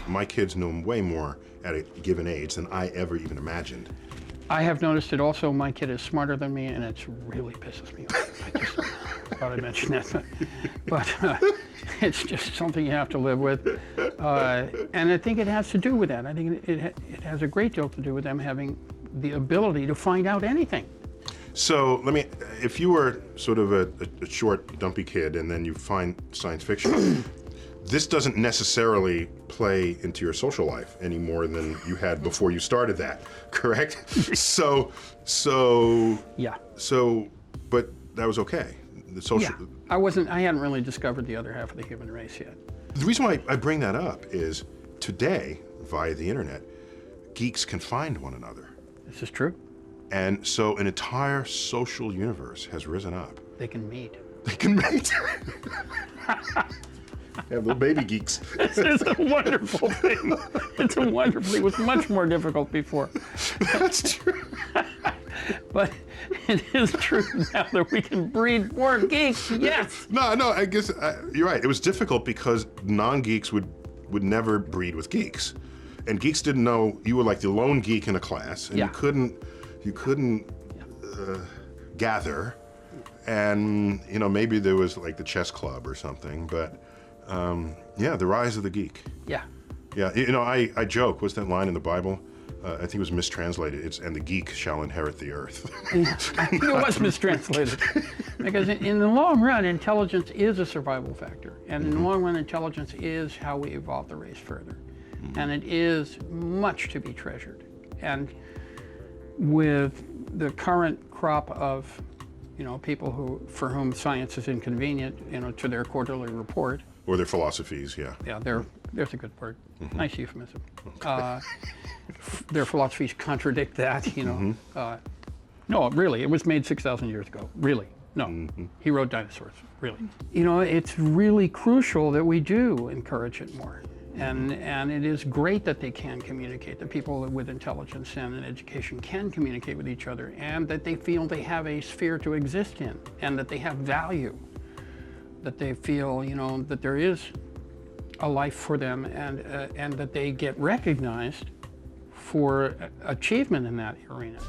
my kids know way more at a given age than I ever even imagined. I have noticed it also. My kid is smarter than me, and it really pisses me off. I just thought I'd mention that. But it's just something you have to live with. And I think it has to do with that. I think it has a great deal to do with them having the ability to find out anything. So if you were sort of a short, dumpy kid and then you find science fiction, this doesn't necessarily play into your social life any more than you had before you started that, correct? Yeah. But that was okay. The social. Yeah. I hadn't really discovered the other half of the human race yet. The reason why I bring that up is today, via the internet, geeks can find one another. This is true. And so an entire social universe has risen up. They can meet. They can meet. Have little baby geeks. This is a wonderful thing. It was much more difficult before. That's true. But it is true now that we can breed more geeks, yes. No, I guess you're right. It was difficult because non-geeks would never breed with geeks. And geeks didn't know you were like the lone geek in a class, and you couldn't gather. And maybe there was like the chess club or something, but the rise of the geek. Yeah. I joke, what's that line in the Bible? I think it was mistranslated. And the geek shall inherit the earth. I think it was mistranslated. Because in the long run, intelligence is a survival factor. And in the long run, intelligence is how we evolve the race further. And it is much to be treasured. And with the current crop of people for whom science is inconvenient, to their quarterly report. Or their philosophies, yeah. Yeah, there's a good word. Nice euphemism. Their philosophies contradict that, No, really, it was made 6,000 years ago. Really, no. He wrote dinosaurs, really. It's really crucial that we do encourage it more. And it is great that they can communicate, that people with intelligence and education can communicate with each other, and that they feel they have a sphere to exist in, and that they have value, that they feel, that there is a life for them, and that they get recognized for achievement in that arena.